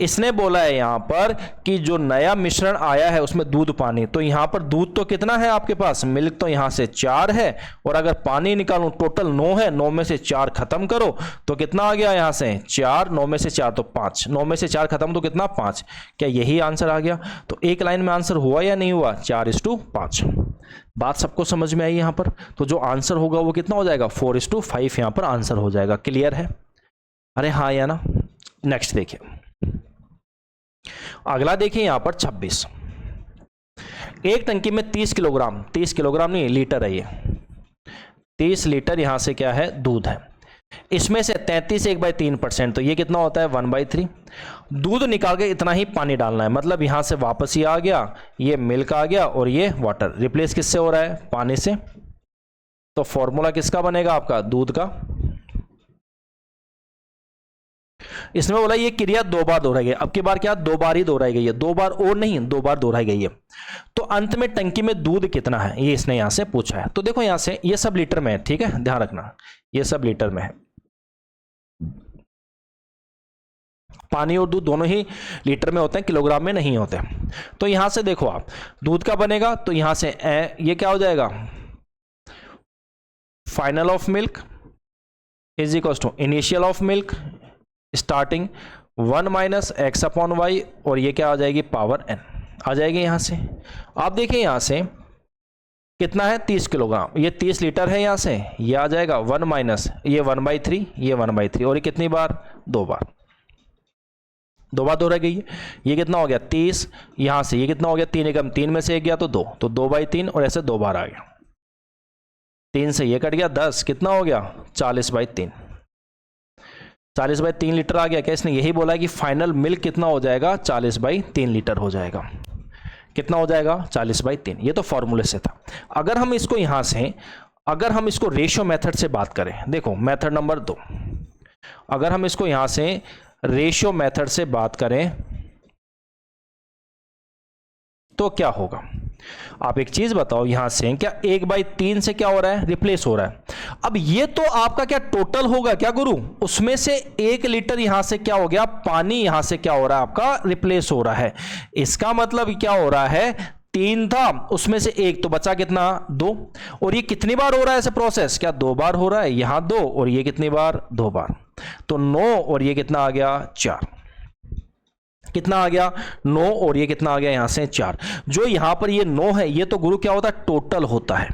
इसने बोला है यहां पर कि जो नया मिश्रण आया है उसमें दूध पानी, तो यहां पर दूध तो कितना है आपके पास, मिल्क तो यहां से 4 है, और अगर पानी निकालूं टोटल 9 है, 9 में से 4 खत्म करो तो कितना आ गया, यहां से 4, 9 में से 4 तो 5, 9 में से 4 खत्म तो कितना 5। क्या यही आंसर आ गया। तो एक लाइन में आंसर हुआ या नहीं हुआ, 4:5। बात सबको समझ में आई यहां पर। तो जो आंसर होगा वो कितना हो जाएगा, 4:5 यहां पर आंसर हो जाएगा। क्लियर है, अरे हाँ या ना। नेक्स्ट देखिए, अगला देखिए यहां पर 26। एक टंकी में 30 किलोग्राम, 30 किलोग्राम नहीं लीटर है, ये 30 लीटर यहां से क्या है दूध है। इसमें से 33 1/3%, तो ये कितना होता है 1/3। दूध निकाल के इतना ही पानी डालना है, मतलब यहां से वापस ही आ गया, ये मिल्क आ गया, और ये वाटर। रिप्लेस किससे हो रहा है, पानी से। तो फॉर्मूला किसका बनेगा आपका, दूध का। इसमें बोला ये क्रिया 2 बार दोहराई गई, अब की बार क्या 2 बार ही दोहराई गई है, 2 बार और नहीं 2 बार दोहराई गई है। तो अंत में टंकी में दूध कितना है, ये इसने यहां से पूछा है। तो देखो यहां से ये सब लीटर में है, ठीक है, ध्यान रखना ये सब लीटर में है। पानी और दूध दोनों ही लीटर में होते हैं, किलोग्राम में नहीं होते। तो यहां से देखो आप, दूध का बनेगा तो यहां से ये क्या हो जाएगा, final of milk is equal to initial of milk starting 1 minus x upon y, और ये क्या आ जाएगी पावर n आ जाएगी यहां से। आप देखिए यहां से कितना है 30 किलोग्राम, ये 30 लीटर है, यहां से ये आ जाएगा 1 माइनस ये 1/3, ये 1/3, और ये कितनी बार 2 बार, 2 बार दोहराई गई है। ये कितना हो गया 30, यहां से ये कितना हो गया 3 एकम 3 में से 1 गया तो 2, तो 2/3, और ऐसे 2 बार आ गया। 3 से ये कट गया 10, कितना हो गया 40/3, 40/3 लीटर आ गया। क्या इसने यही बोला है कि फाइनल मिल्क कितना हो जाएगा 40/3 लीटर हो जाएगा। कितना हो जाएगा 40/3, ये तो फॉर्मूले से था। अगर हम इसको यहां से, अगर हम इसको रेशियो मेथड से बात करें, देखो मेथड नंबर 2, अगर हम इसको यहां से रेशियो मेथड से बात करें तो क्या होगा। आप एक चीज बताओ, यहां से क्या 1/3 से क्या हो रहा है, रिप्लेस हो रहा है। अब ये तो आपका क्या टोटल होगा क्या गुरु, उसमें से 1 लीटर यहां से क्या हो गया, पानी यहां से क्या हो रहा है आपका रिप्लेस हो रहा है। इसका मतलब क्या हो रहा है 3 था, उसमें से 1 तो बचा कितना 2। और ये कितनी बार हो रहा है ऐसे प्रोसेस, क्या 2 बार हो रहा है, यहां 2 और ये कितनी बार 2 बार, तो 9 और ये कितना आ गया 4। कितना आ गया 9 और ये कितना आ गया यहां से 4। जो यहां पर ये 9 है ये तो गुरु क्या होता है, टोटल होता है।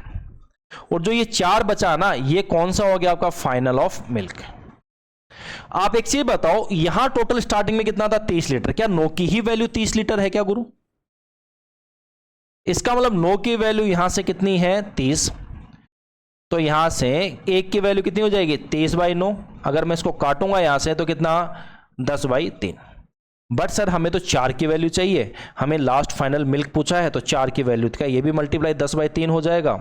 और जो ये 4 बचा ना, ये कौन सा हो गया आपका फाइनल ऑफ मिल्क। आप एक चीज बताओ, यहां टोटल स्टार्टिंग में कितना था 30 लीटर, क्या 9 की ही वैल्यू 30 लीटर है क्या गुरु? इसका मतलब 9 की वैल्यू यहां से कितनी है 30, तो यहां से 1 की वैल्यू कितनी हो जाएगी 23/9। अगर मैं इसको काटूंगा यहां से तो कितना 10/3। बट सर हमें तो 4 की वैल्यू चाहिए, हमें लास्ट फाइनल मिल्क पूछा है, तो 4 की वैल्यू का ये भी मल्टीप्लाई 10/3 हो जाएगा।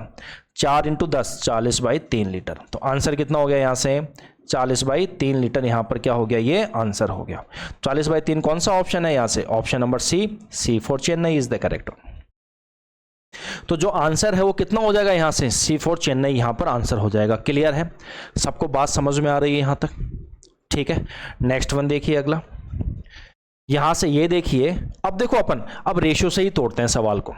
4 × 10 40/3 लीटर। तो आंसर कितना हो गया यहां से 40/3 लीटर। यहां पर क्या हो गया, ये आंसर हो गया। 40/3 कौन सा ऑप्शन है यहां से, option number C for Chennai is the correct. तो जो आंसर है वो कितना हो जाएगा यहां से C फॉर चेन्नई, यहां पर आंसर हो जाएगा। क्लियर है, सबको बात समझ में आ रही है यहां तक? ठीक है, नेक्स्ट वन देखिए अगला। यहां से ये देखिए, अब देखो अपन अब रेशियो से ही तोड़ते हैं सवाल को।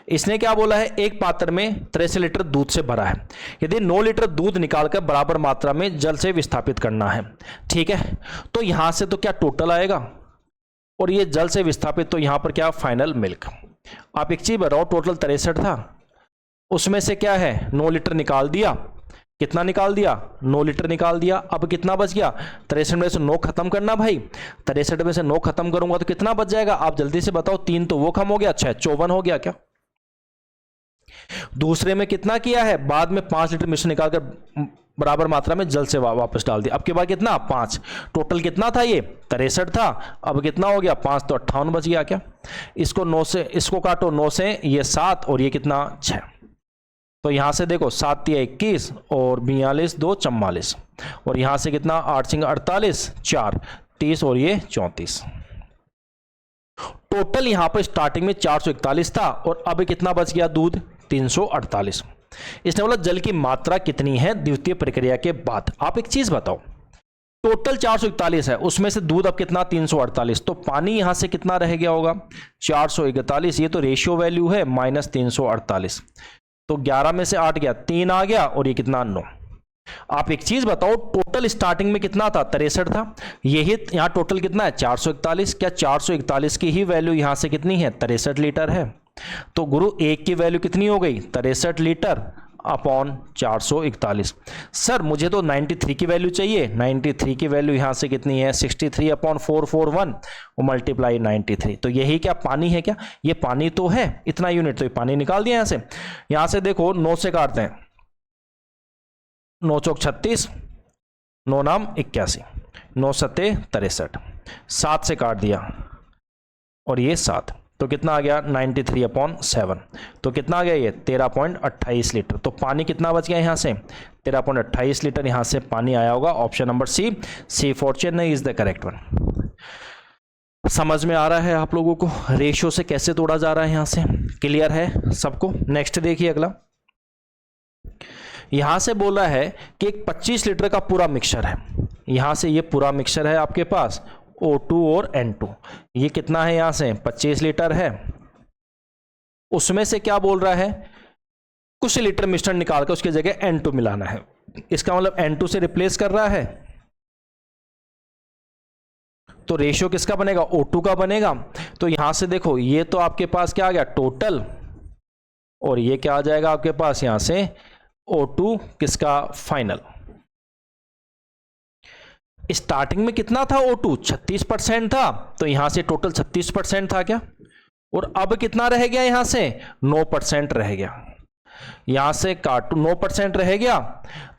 इसने क्या बोला है, एक पात्र में 63 लीटर दूध से भरा है, यदि 9 लीटर दूध निकालकर बराबर मात्रा में जल से विस्थापित करना है। ठीक है, तो यहां से तो क्या टोटल आएगा, और ये जल से विस्थापित, तो यहां पर क्या फाइनल मिल्क। आप एक चीज बताओ, टोटल 63 था, उसमें से क्या है 9 लीटर निकाल दिया, कितना निकाल दिया 9 लीटर निकाल दिया। अब कितना बच गया 63 में से 9 खत्म करना भाई, 63 में से 9 खत्म करूंगा तो कितना बच जाएगा, आप जल्दी से बताओ। 3 तो वो कम हो गया, अच्छा 54 हो गया क्या। दूसरे में कितना किया है, बाद में 5 लीटर मिश्रण निकालकर बराबर मात्रा में जल से वापस डाल दिया। अब के बाद कितना 5, टोटल कितना था ये 63 था, अब कितना हो गया 5 तो 58 बच गया क्या। इसको 9 से, इसको काटो 9 से, ये 7 और ये कितना 6। तो यहां से देखो 7 × 21 और 42 2 44, और यहां से कितना 8 × 48 4 30 और ये 34। टोटल यहां पर स्टार्टिंग में 441 था और अब कितना बच गया दूध 348। इसने बोला जल की मात्रा कितनी है द्वितीय प्रक्रिया के बाद। आप एक चीज बताओ, टोटल 441 है, उसमें से दूध अब कितना 348, तो पानी यहां से कितना रह गया होगा 441। ये तो रेशियो वैल्यू है -348, तो 11 में से 8 गया, 3 आ गया और ये कितना 9। आप एक चीज बताओ, टोटल स्टार्टिंग में कितना था 63 था, यही यहां टोटल कितना है 441। क्या 441 की ही वैल्यू यहां से कितनी है 63 लीटर है। तो गुरु 1 की वैल्यू कितनी हो गई 63 लीटर अपॉन 441। सर मुझे तो 93 की वैल्यू चाहिए, 93 की वैल्यू यहां से कितनी है 63/441 और मल्टीप्लाई 93। तो यही क्या पानी है क्या, ये पानी तो है इतना यूनिट, तो ये पानी निकाल दिया यहां से देखो 9 से काटते हैं, 9 चौक 36, 9 नाम 81, 9 सत्ते 63, 7 से काट दिया और ये 7, तो कितना आ गया 93/7, तो कितना आ गया ये 13.28 लीटर। तो पानी कितना बच गया यहाँ से 13.28 लीटर यहाँ से पानी आया होगा। Option number C for Chennai is the correct one. समझ में आ रहा है आप लोगों को रेशियो से कैसे तोड़ा जा रहा है, यहाँ से क्लियर है सबको। नेक्स्ट देखिए अगला, यहां से बोला है कि एक 25 लीटर का पूरा मिक्सचर है, यहां से ये पूरा मिक्सचर है आपके पास O2 और N2, ये कितना है यहां से 25 लीटर है, उसमें से क्या बोल रहा है कुछ लीटर मिश्रण निकाल कर उसकी जगह N2 मिलाना है। इसका मतलब N2 से रिप्लेस कर रहा है, तो रेशियो किसका बनेगा O2 का बनेगा। तो यहां से देखो ये तो आपके पास क्या आ गया टोटल, और ये क्या आ जाएगा आपके पास यहां से O2 किसका फाइनल। स्टार्टिंग में कितना था O2 36% था, तो यहां से टोटल 36% था क्या, और अब कितना रह गया यहां से 9% रह गया, यहां से काटू 9% रह गया।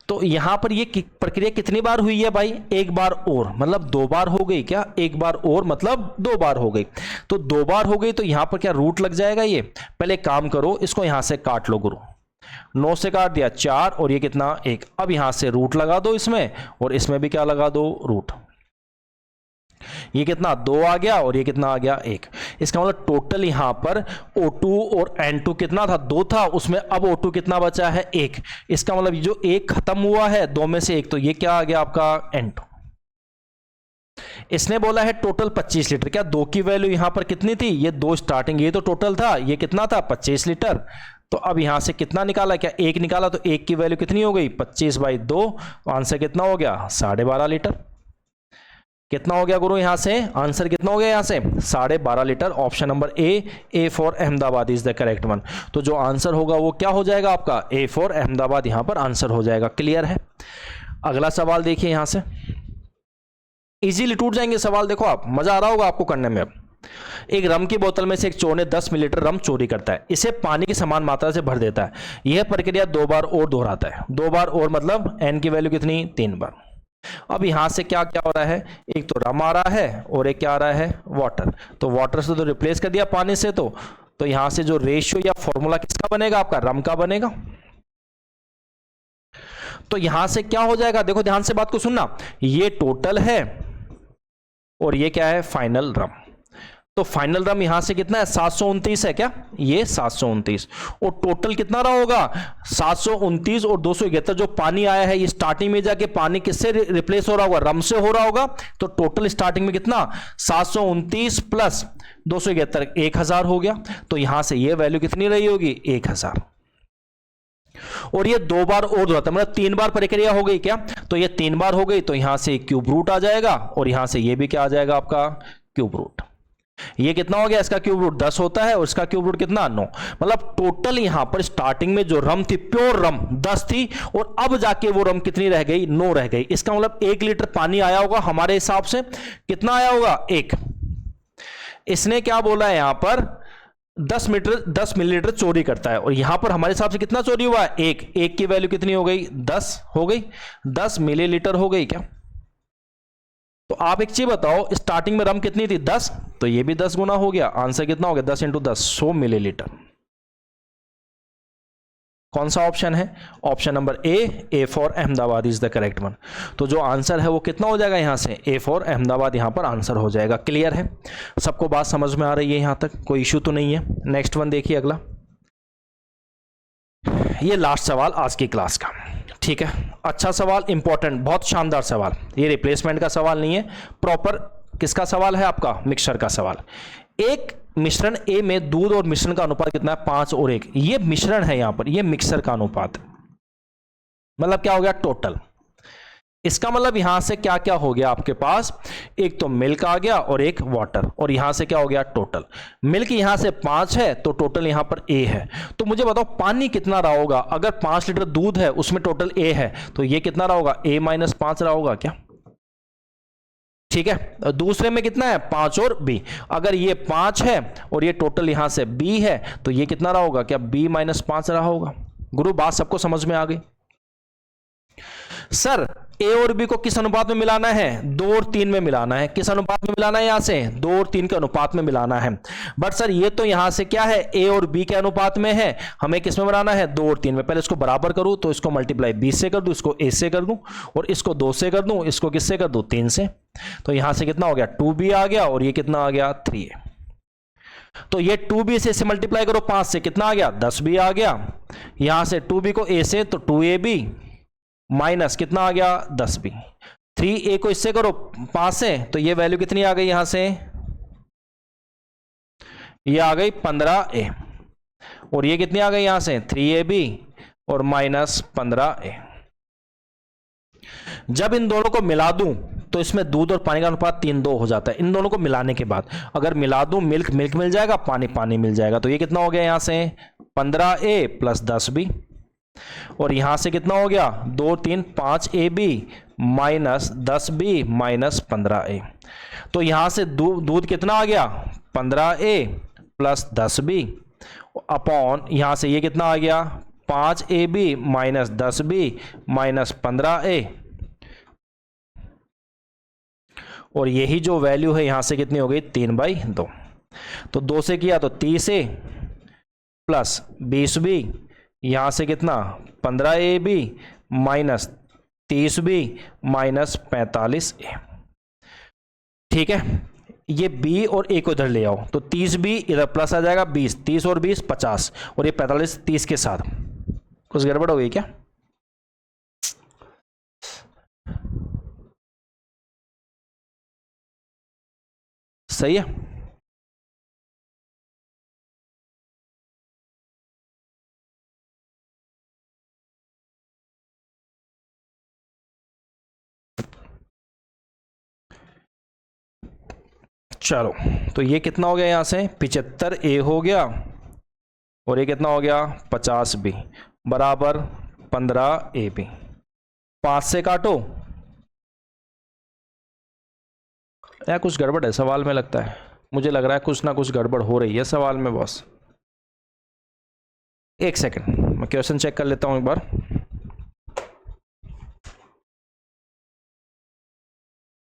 तो यहां पर ये प्रक्रिया कितनी बार हुई है भाई, एक बार और, मतलब 2 बार हो गई क्या, एक बार और मतलब 2 बार हो गई। तो 2 बार हो गई तो यहां पर क्या रूट लग जाएगा, ये पहले काम करो इसको यहां से काट लो गुरु, 9 से काट दिया 4 और ये कितना 1। अब यहां से रूट लगा दो इसमें, और इसमें भी क्या लगा दो रूट, ये कितना 2 आ गया और ये कितना आ गया 1। इसका मतलब टोटल यहां पर O2 और N2 कितना था 2 था, उसमें अब O2 कितना बचा है 1। इसका मतलब जो 1 खत्म हुआ है 2 में से 1, तो ये क्या आ गया आपका N2। इसने बोला है टोटल 25 लीटर। क्या 2 की वैल्यू यहां पर कितनी थी? ये 2 स्टार्टिंग, ये तो टोटल था, ये कितना था? 25 लीटर। तो अब यहां से कितना निकाला? क्या 1 निकाला? तो 1 की वैल्यू कितनी हो गई? 25/2। आंसर कितना हो गया? 12.5 लीटर। कितना हो गया गुरु? यहां से आंसर कितना हो गया? यहां से 12.5 litre. Option number A for Ahmedabad is the correct one. तो जो आंसर होगा वो क्या हो जाएगा आपका? ए फॉर अहमदाबाद यहां पर आंसर हो जाएगा। क्लियर है? अगला सवाल देखिए, यहां से इजीली टूट जाएंगे सवाल। देखो आप, मजा आ रहा होगा आपको करने में। अब एक रम की बोतल में से एक चोर ने 10 मिलीलीटर रम चोरी करता है, इसे पानी की समान मात्रा से भर देता है। यह प्रक्रिया 2 बार और दोहराता है। 2 बार और मतलब n की वैल्यू कितनी? 3 बार। अब यहां से क्या क्या हो रहा है? एक तो रम आ रहा है और एक क्या आ रहा है? वाटर। तो वाटर से तो रिप्लेस कर दिया पानी से। तो यहां से जो रेशियो या फॉर्मूला किसका बनेगा? आपका रम का बनेगा। तो यहां से क्या हो जाएगा? देखो ध्यान से बात को सुनना, ये टोटल है और ये क्या है? फाइनल रम। तो फाइनल रम यहां से कितना है? 729 है। क्या ये 729? और टोटल कितना रहा होगा? 729 और 271। जो पानी आया है ये स्टार्टिंग में जाके पानी किससे रिप्लेस हो रहा होगा? रम से हो रहा होगा। तो टोटल स्टार्टिंग में कितना? 729 प्लस 271, 1000 हो गया। तो यहां से ये वैल्यू कितनी रही होगी? 1000। और ये 2 बार और दोहराता है, मतलब 3 बार प्रक्रिया हो गई। क्या? तो ये 3 बार हो गई। तो यहां से क्यूब रूट आ जाएगा और यहां से ये भी क्या आ जाएगा? आपका क्यूब रूट। ये कितना हो गया? इसका क्यूब रूट 10 होता है और इसका क्यूब रूट कितना? 9। मतलब टोटल यहां पर स्टार्टिंग में जो रम थी, प्योर रम 10 थी और अब जाके वो रम कितनी रह गई? 9 रह गई। इसका मतलब 1 लीटर पानी आया होगा हमारे हिसाब से। कितना आया होगा? 1। इसने क्या बोला है यहां पर? 10 मिलीलीटर चोरी करता है और यहां पर हमारे हिसाब से कितना चोरी हुआ है? 1 की वैल्यू कितनी हो गई? 10 हो गई। 10 मिलीलीटर हो गई। क्या? तो आप एक चीज बताओ, स्टार्टिंग में रम कितनी थी? 10। तो ये भी 10 गुना हो गया। आंसर कितना हो गया? 10 × 10 100 मिलीलीटर। कौन सा ऑप्शन है? Option number A for Ahmedabad is the correct one. तो जो आंसर है वो कितना हो जाएगा? यहां से ए फॉर अहमदाबाद यहां पर आंसर हो जाएगा। क्लियर है? सबको बात समझ में आ रही है? यहां तक कोई इश्यू तो नहीं है? नेक्स्ट वन देखिए, अगला। ये लास्ट सवाल आज की क्लास का। ठीक है, अच्छा सवाल, इंपॉर्टेंट, बहुत शानदार सवाल। ये रिप्लेसमेंट का सवाल नहीं है, प्रॉपर किसका सवाल है? आपका मिक्सचर का सवाल। एक मिश्रण ए में दूध और मिश्रण का अनुपात कितना है? 5 और 1। ये मिश्रण है, यहां पर ये मिक्सर का अनुपात है। मतलब क्या हो गया? टोटल। इसका मतलब यहां से क्या क्या हो गया आपके पास? एक तो मिल्क आ गया और एक वाटर, और यहां से क्या हो गया? टोटल। मिल्क यहां से 5 है तो टोटल यहां पर ए है। तो मुझे बताओ पानी कितना रहा होगा? अगर 5 लीटर दूध है उसमें टोटल ए है तो ये कितना रहा होगा? a - 5 रहा होगा। क्या? ठीक है। दूसरे में कितना है? 5 और b। अगर ये 5 है और ये टोटल यहां से b है तो ये कितना रहा होगा? क्या b - 5 रहा होगा? गुरु बात सबको समझ में आ गई? सर ए और बी को किस अनुपात में मिलाना है? 2 और 3 में मिलाना है। किस अनुपात में मिलाना है? यहां से 2 और 3 के अनुपात में मिलाना है। बट सर ये तो यहां से क्या है? ए और बी के अनुपात में है, हमें किस में बनाना है? 2 और 3 में। पहले इसको बराबर करूं तो इसको मल्टीप्लाई 20 से कर दूं, इसको ए से कर दूं और इसको 2 से कर दूं, इसको किससे कर दूं? 3 से। तो यहां से कितना हो गया? 2b आ गया और ये कितना आ गया? 3a। तो ये 2b से इसे मल्टीप्लाई करो 5 से, कितना आ गया? 10b आ गया। यहां से 2b को a से तो 2ab माइनस कितना आ गया? 10b। 3a को इससे करो 5 से तो ये वैल्यू कितनी आ गई? यहां से ये आ गई 15a और ये कितनी आ गई? यहां से 3ab और माइनस 15a। जब इन दोनों को मिला दूं तो इसमें दूध और पानी का अनुपात 3:2 हो जाता है। इन दोनों को मिलाने के बाद अगर मिला दूं, मिल्क मिल्क मिल जाएगा, पानी पानी मिल जाएगा। तो ये कितना हो गया? यहां से 15a प्लस 10b और यहां से कितना हो गया? 2 3 5ab minus 10b minus 15a। तो यहां से दूध कितना आ गया? 15a प्लस 10b अपॉन यहां से ये कितना आ गया? 5ab minus 10b minus 15a और यही जो वैल्यू है यहां से कितनी हो गई? 3/2। तो 2 से किया तो 30a प्लस 20b, यहां से कितना? 15ab minus 30b minus 45a। ठीक है, ये b और a को इधर ले आओ तो 30b इधर प्लस आ जाएगा 20, 30 और 20 50 और ये 45 30 के साथ। कुछ गड़बड़ हो गई क्या? सही है। चलो तो ये कितना हो गया, यहां से 75A हो गया और ये कितना हो गया 50B बराबर 15AB। 5 से काटो, या कुछ गड़बड़ है सवाल में, लगता है मुझे लग रहा है कुछ ना कुछ गड़बड़ हो रही है सवाल में बॉस। एक सेकंड मैं क्वेश्चन चेक कर लेता हूं एक बार।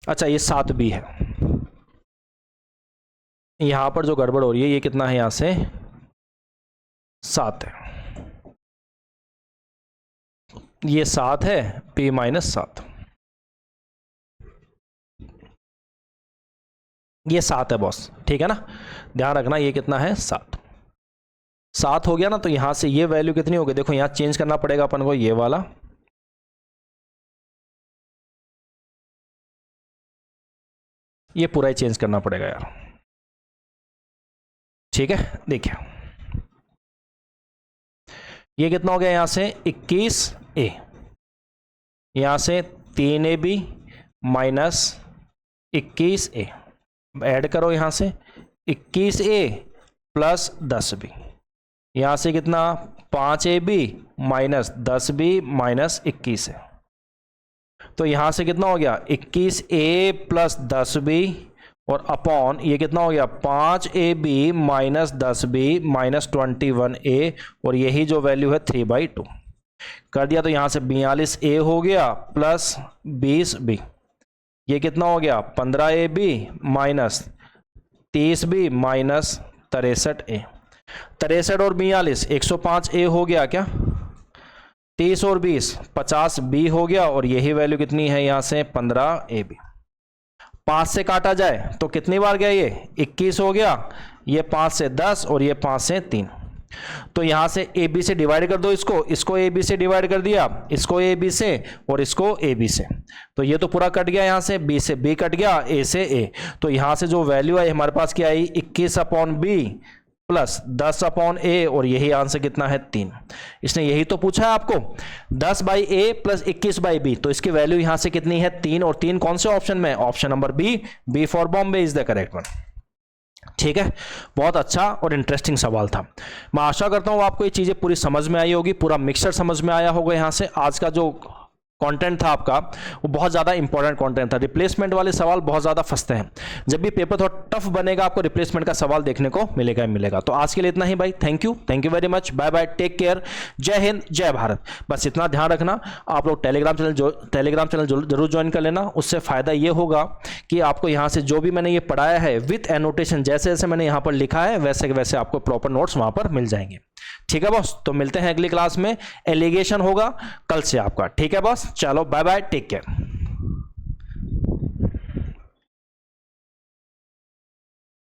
अच्छा ये 7B है, यहां पर जो गड़बड़ हो रही है ये कितना है, यहां से 7 है, ये 7 है P माइनस 7, ये 7 है बॉस, ठीक है ना, ध्यान रखना ये कितना है 7 हो गया ना। तो यहां से ये वैल्यू कितनी होगी, देखो यहां चेंज करना पड़ेगा अपन को, ये वाला ये पूरा ही चेंज करना पड़ेगा यार, ठीक है। देखिए ये कितना हो गया, यहां से 21A, यहां से 3AB माइनस 21A, ऐड करो यहां से 21A प्लस 10B, यहां से कितना 5AB माइनस 10B माइनस 21 है, तो यहां से कितना हो गया 21A प्लस 10B और अपॉन ये कितना हो गया 5AB minus 10B minus 21A और यही जो वैल्यू है 3/2 कर दिया। तो यहां से 42A हो गया प्लस 20B, ये कितना हो गया 15AB minus 30B minus 63A। 63 और 42 105A हो गया क्या, 30 और 20 50B हो गया और यही वैल्यू कितनी है यहां से 15AB। 5 से काटा जाए तो कितनी बार गया, ये 21 हो गया, ये 5 से 10 और ये 5 से 3, तो यहां से AB से डिवाइड कर दो, इसको AB से डिवाइड कर दिया, इसको AB से और इसको AB से, तो ये तो पूरा कट गया, यहां से B से B कट गया, A से A, तो यहां से जो वैल्यू आई हमारे पास क्या आई 21/B प्लस 10/A और यही आंसर कितना है 3। इसने यही तो पूछा है आपको 10/A प्लस 21/B, तो इसकी वैल्यू यहां से कितनी है 3 और 3 कौन से ऑप्शन में, option number B for Bombay is the correct one. ठीक है, बहुत अच्छा और इंटरेस्टिंग सवाल था। मैं आशा करता हूं आपको ये चीजें पूरी समझ में आई होगी, पूरा मिक्सचर समझ में आया होगा। यहां से आज का जो कंटेंट था आपका वो बहुत ज़्यादा इंपॉर्टेंट कंटेंट था। रिप्लेसमेंट वाले सवाल बहुत ज़्यादा फंसते हैं, जब भी पेपर थोड़ा टफ बनेगा आपको रिप्लेसमेंट का सवाल देखने को मिलेगा ही मिलेगा। तो आज के लिए इतना ही भाई, thank you very much, bye bye, take care, Jai Hind जय भारत। बस इतना ध्यान रखना, आप लोग टेलीग्राम चैनल जरूर ज्वाइन कर लेना, उससे फ़ायदा ये होगा कि आपको यहाँ से जो भी मैंने ये पढ़ाया है विथ एनोटेशन, जैसे जैसे मैंने यहाँ पर लिखा है वैसे वैसे आपको प्रॉपर नोट्स वहाँ पर मिल जाएंगे। ठीक है बॉस, तो मिलते हैं अगली क्लास में, एलिगेशन होगा कल से आपका। ठीक है बॉस, चलो बाय बाय, टेक केयर।